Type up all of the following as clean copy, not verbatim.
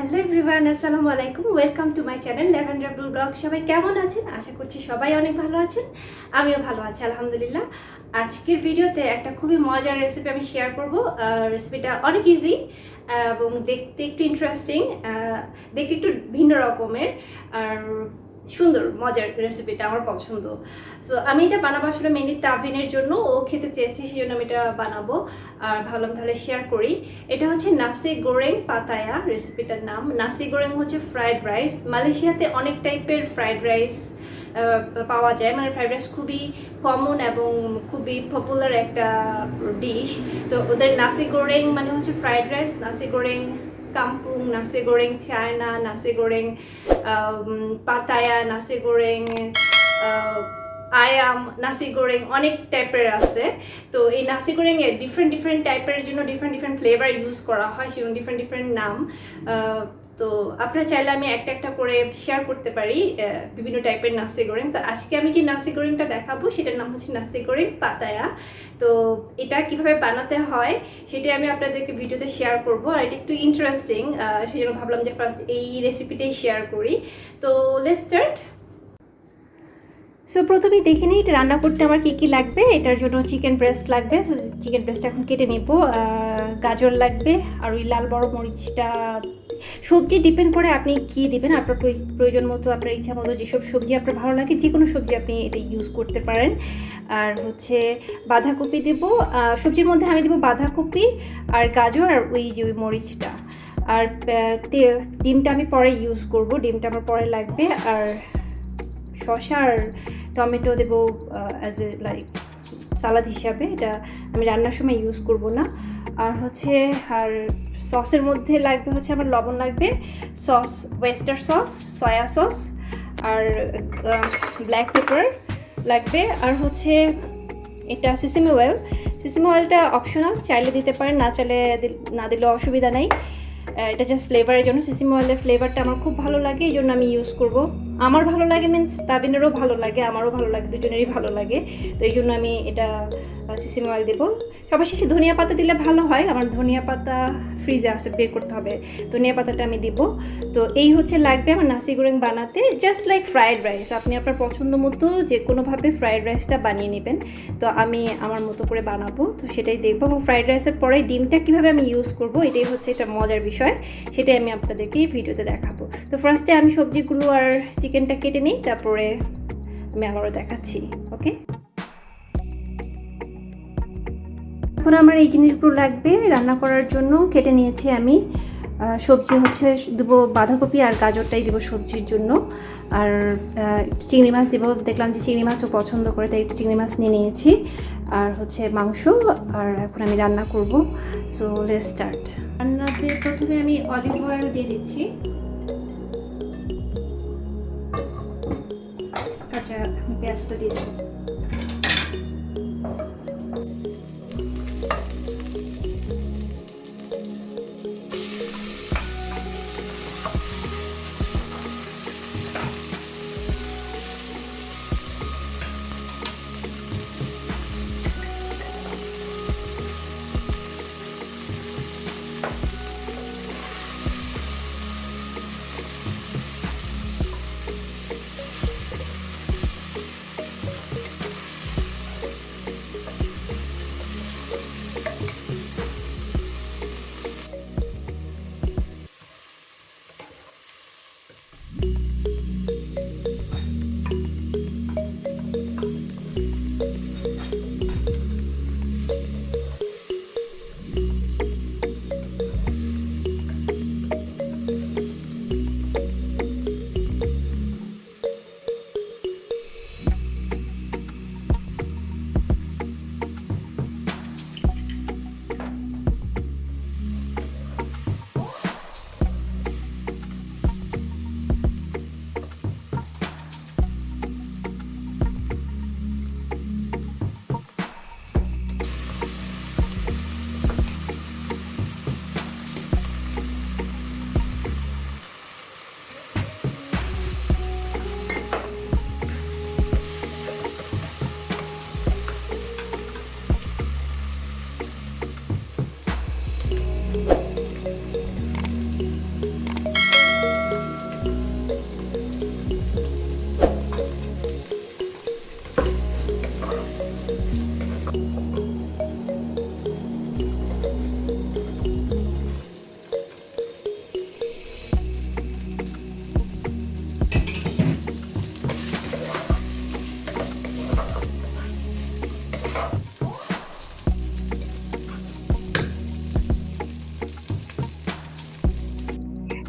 Hello everyone, আসসালামু আলাইকুম। Welcome to my channel lavender blue blog. সবাই কেমন আছেন? আশা করছি সবাই অনেক ভালো আছেন। আমিও ভালো আছি আলহামদুলিল্লাহ। আজকের ভিডিওতে একটা খুবই মজার রেসিপি আমি শেয়ার করব। রেসিপিটা অনেক ইজি এবং দেখতে একটু ইন্টারেস্টিং, দেখতে একটু ভিন্ন রকমের আর সুন্দর মজার। রেসিপিটা আমার পছন্দ। সো আমি এটা বানাবো আসলে মেনলি তাবিনের জন্য, ও খেতে চেয়েছি সেই জন্য আমি এটা বানাবো আর ভাবলাম তাহলে শেয়ার করি। এটা হচ্ছে নাসি গোরেং পাতায়া, রেসিপিটার নাম। নাসি গোরেং হচ্ছে ফ্রাইড রাইস। মালয়েশিয়াতে অনেক টাইপের ফ্রাইড রাইস পাওয়া যায়, মানে ফ্রাইড রাইস খুবই কমন এবং খুবই পপুলার একটা ডিশ। তো ওদের নাসি গোরেং মানে হচ্ছে ফ্রাইড রাইস, নাসি গোরেং কাম্পুং, নাসি গোরেং চায়না, নাসি গোরেং পাতায়া, নাসি গোরেং আয়াম, নাসি গোরেং অনেক টাইপের আছে। তো এই নাসি গোরেং এ ডিফারেন্ট টাইপের জন্য ডিফারেন্ট ফ্লেভার ইউজ করা হয়, সেজন্য ডিফারেন্ট নাম। তো আপনারা চাইলে আমি একটা করে শেয়ার করতে পারি বিভিন্ন টাইপের নাসি গোরেং। তো আজকে আমি যে নাসি গোরেংটা দেখাবো সেটার নাম হচ্ছে নাসি গোরেং পাতায়া। তো এটা কিভাবে বানাতে হয় সেটাই আমি আপনাদেরকে ভিডিওতে শেয়ার করব। আর এটা একটু ইন্টারেস্টিং, সেই জন্য ভাবলাম যে ফার্স্ট এই রেসিপিটাই শেয়ার করি। তো লেটস স্টার্ট। সো প্রথমেই দেখে নিই এটা রান্না করতে আমার কী লাগবে। এটার জন্য চিকেন ব্রেস্ট লাগবে। সো চিকেন ব্রেস্ট এখন কেটে নেব। গাজর লাগবে আর ওই লাল বড় মরিচটা। সবজি ডিপেন্ড করে আপনি কি দিবেন, আপনার প্রয়োজন মতো, আপনার ইচ্ছা মতো যেসব সবজি আপনার ভালো লাগে যে কোনো সবজি আপনি এটা ইউজ করতে পারেন। আর হচ্ছে বাঁধাকপি দেব। সবজির মধ্যে আমি দেবো বাঁধাকপি আর গাজর আর ওই যে ওই মরিচটা। আর ডিমটা আমি পরে ইউজ করব, ডিমটা আমার পরে লাগবে। আর শসা আর টমেটো দেবো অ্যাজ এ লাইক সালাদ হিসাবে, এটা আমি রান্নার সময় ইউজ করব না। আর হচ্ছে আর সসের মধ্যে লাগবে হচ্ছে আমার লবণ লাগবে, sauce oyster sauce, soya sauce আর ব্ল্যাক পেপার লাগবে। আর হচ্ছে এটা সিসিমি অয়েল। সিসিমি অয়েলটা অপশনাল, চাইলে দিতে পারেন, না চাইলে না দিলেও অসুবিধা নাই। এটা জাস্ট ফ্লেভারের জন্য। সিসিমি অয়েলের ফ্লেভারটা আমার খুব ভালো লাগে, এই জন্য আমি ইউজ করব। আমার ভালো লাগে মিন্স তাবিনেরও ভালো লাগে, আমারও ভালো লাগে, দুজনেরই ভালো লাগে। তো এই জন্য আমি এটা সিসিমি অয়েল দেবো। সবার শেষে ধনিয়া পাতা দিলে ভালো হয়। আমার ধনিয়া পাতা ফ্রিজে আছে, বের করতে হবে। ধনিয়া পাতাটা আমি দিব। তো এই হচ্ছে লাগবে আমার নাসি গোরেং বানাতে, জাস্ট লাইক ফ্রাইড রাইস। আপনি আপনার পছন্দ মতো যে কোনোভাবে ফ্রাইড রাইসটা বানিয়ে নেবেন। তো আমি আমার মতো করে বানাবো, তো সেটাই দেখবো। এবং ফ্রাইড রাইসের পরে ডিমটা কীভাবে আমি ইউজ করব এটাই হচ্ছে একটা মজার বিষয়, সেটাই আমি আপনাদেরকে এই ভিডিওতে দেখাবো। তো ফার্স্টে আমি সবজিগুলো আর চিকেনটা কেটে নিই, তারপরে আমি আবারও দেখাচ্ছি। ওকে, এখন আমার এই জিনিসগুলো লাগবে রান্না করার জন্য। কেটে নিয়েছি আমি। সবজি হচ্ছে দেবো বাঁধাকপি আর গাজরটাই দেবো সবজির জন্য। আর চিংড়ি মাছ দেবো, দেখলাম যে চিংড়ি মাছও পছন্দ করে, তাই একটু চিংড়ি মাছ নিয়ে নিয়েছি। আর হচ্ছে মাংস। আর এখন আমি রান্না করব। So let's start. রান্নাতে প্রথমে আমি অলিভ অয়েল দিয়ে দিচ্ছি। আচ্ছা, আমি পেঁয়াজটা দিয়ে দেবো।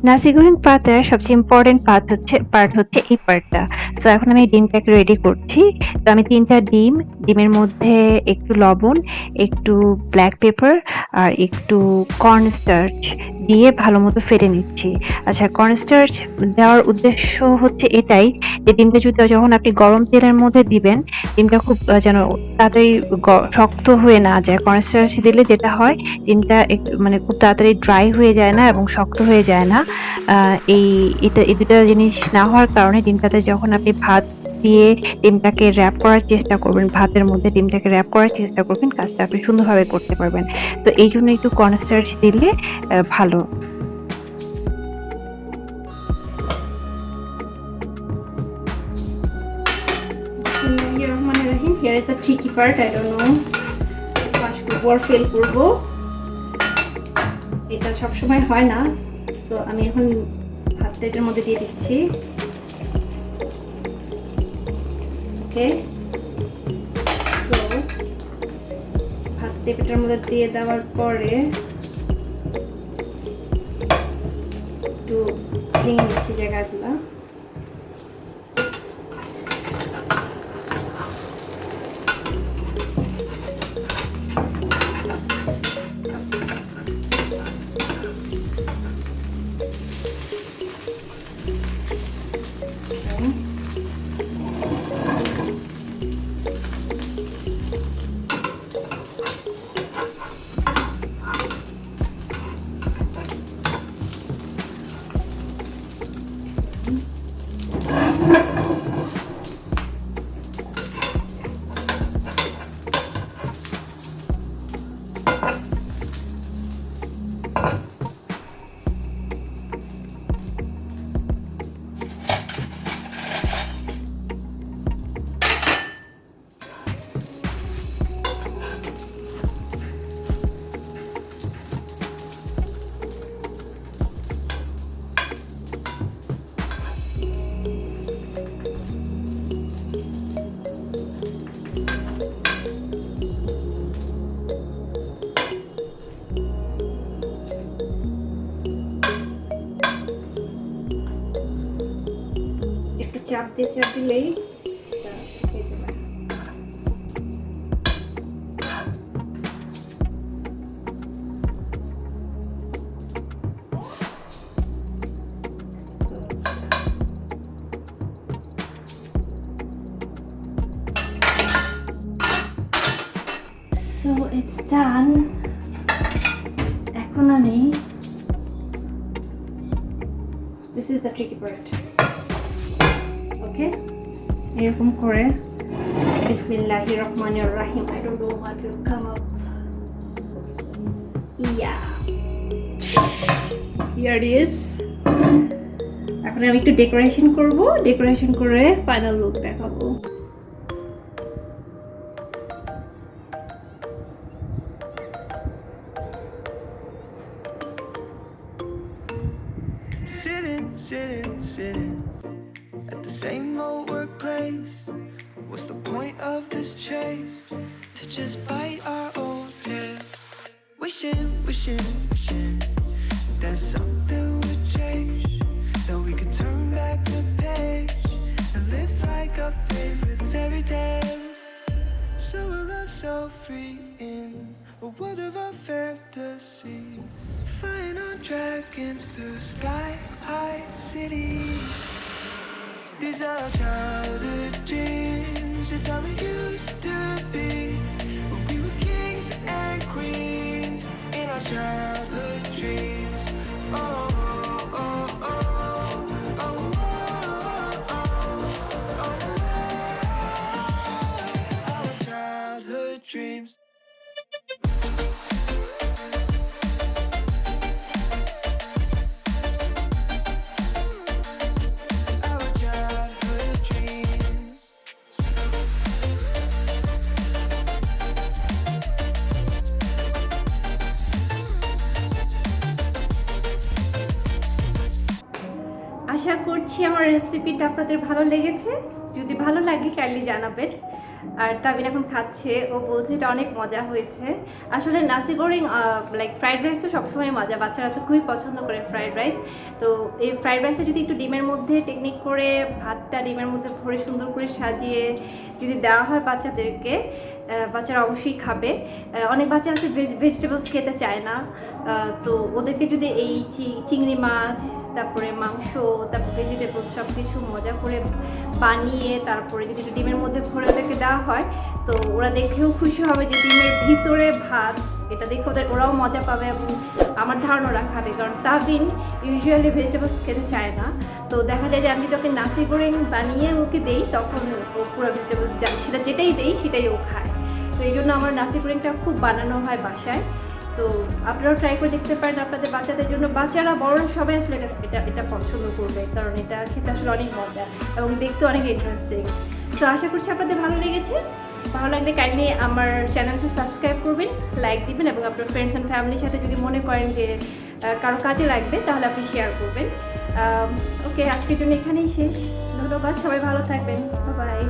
নাসি গোরিং পাতার সবচেয়ে ইম্পর্টেন্ট পার্ট হচ্ছে এই পার্টটা। সো এখন আমি ডিমটাকে রেডি করছি। তো আমি ৩ টা ডিমের মধ্যে একটু লবণ, একটু ব্ল্যাক পেপার আর একটু কর্ন স্টার্চ দিয়ে ভালোমতো ফেটে নিচ্ছি। আচ্ছা, কর্ন স্টার্চ দেওয়ার উদ্দেশ্য হচ্ছে এটাই যে ডিমটা যখন আপনি গরম তেলের মধ্যে দিবেন, ডিমটা খুব যেন তাড়াতাড়ি শক্ত হয়ে না যায়। কর্ন স্টার্চ দিলে যেটা হয়, ডিমটা একটু মানে খুব তাড়াতাড়ি ড্রাই হয়ে যায় না এবং শক্ত হয়ে যায় না। আ এই এই ২ টা জিনিস না হওয়ার কারণে ডিমটাতে যখন আপনি ভাত দিয়ে ডিমটাকে র‍্যাপ করার চেষ্টা করবেন, ভাতের মধ্যে ডিমটাকে র‍্যাপ করার চেষ্টা করবেন, কাজটা আপনি সুন্দরভাবে করতে পারবেন। তো এইজন্য একটু কর্ন স্টার্চ দিলে ভালো। Bismillahirrahmanirrahim. Here is the tricky part. I don't know. Pass করবো আর ফেল করবো, এটা সবসময় হয় না। সো আমি এখন ভাতটা এটার মধ্যে দিয়ে দিচ্ছি। ওকে, সো ভাতটা এটার মধ্যে দিয়ে দেওয়ার পরে একটু ভেঙে নিচ্ছি জায়গাগুলো। চাপ দিলেই so it's done. এখন আমি this is the tricky part. ওকে, এরকম করে বিসমিল্লাহিররহমানিররহিম। I don't know what will come up. Yeah, here it is. এখন আমি একটু ডেকোরেশন করব, ডেকোরেশন করে ফাইনাল লুক দেখাবো। Sitting at the same old workplace. What's the point of this chase? To just bite our old tail. Wishing that something would change, that we could turn back the page and live like our favorite fairy tales. So a love so free in a world of our fantasies, flying on dragons through sky-high cities. These are childhood dreams, it's how we used to be, when we were kings and queens in our childhood dreams. Oh, oh, oh, oh, oh, oh, oh, oh. Our childhood dreams. আশা করছি আমার রেসিপিটা আপনাদের ভালো লেগেছে। যদি ভালো লাগে kindly জানাবেন। আর তাবিন এখন খাচ্ছে, ও বলছে এটা অনেক মজা হয়েছে। আসলে নাসি গোরিং লাইক ফ্রাইড রাইস তো সবসময় মজা, বাচ্চারা তো খুবই পছন্দ করে ফ্রাইড রাইস। তো এই ফ্রাইড রাইসে যদি একটু ডিমের মধ্যে টেকনিক করে ভাতটা ডিমের মধ্যে ভরে সুন্দর করে সাজিয়ে যদি দেওয়া হয় বাচ্চাদেরকে, বাচ্চারা অবশ্যই খাবে। অনেক বাচ্চা আছে ভেজিটেবলস খেতে চায় না, তো ওদেরকে যদি এই চিংড়ি মাছ, তারপরে মাংস, তারপর ভেজিটেবলস সব কিছু মজা করে বানিয়ে তারপরে যদি একটু ডিমের মধ্যে ভরে ওদেরকে দেওয়া হয়, তো ওরা দেখেও খুশি হবে যে ডিমের ভিতরে ভাত, এটা দেখে ওরাও মজা পাবে। এবং আমার ধারণা ওরা খাবে, কারণ তাবিন ইউজুয়ালি ভেজিটেবলস খেতে চায় না। তো দেখা যায় যে আমি যখন নাসি গোরেং বানিয়ে ওকে দেই, তখন ও পুরো ভেজিটেবলস সেটা যেটাই দেই সেটাই ও খায়। তো এই জন্য আমার নাসি গোরেংটা খুব বানানো হয় বাসায়। তো আপনারাও ট্রাই করে দেখতে পারেন আপনাদের বাচ্চাদের জন্য। বাচ্চারা বড় সবাই আসলে এটা পছন্দ করবে, কারণ এটা খেতে আসলে অনেক মজা এবং দেখতে অনেক ইন্টারেস্টিং। তো আশা করছি আপনাদের ভালো লেগেছে। ভালো লাগলে কাইন্ডলি আমার চ্যানেলটি সাবস্ক্রাইব করবেন, লাইক দিবেন, এবং আপনার ফ্রেন্ডস অ্যান্ড ফ্যামিলির সাথে যদি মনে করেন যে কারো কাজে লাগবে তাহলে আপনি শেয়ার করবেন। ওকে, আজকের জন্য এখানেই শেষ। ধন্যবাদ, সবাই ভালো থাকবেন, বাই।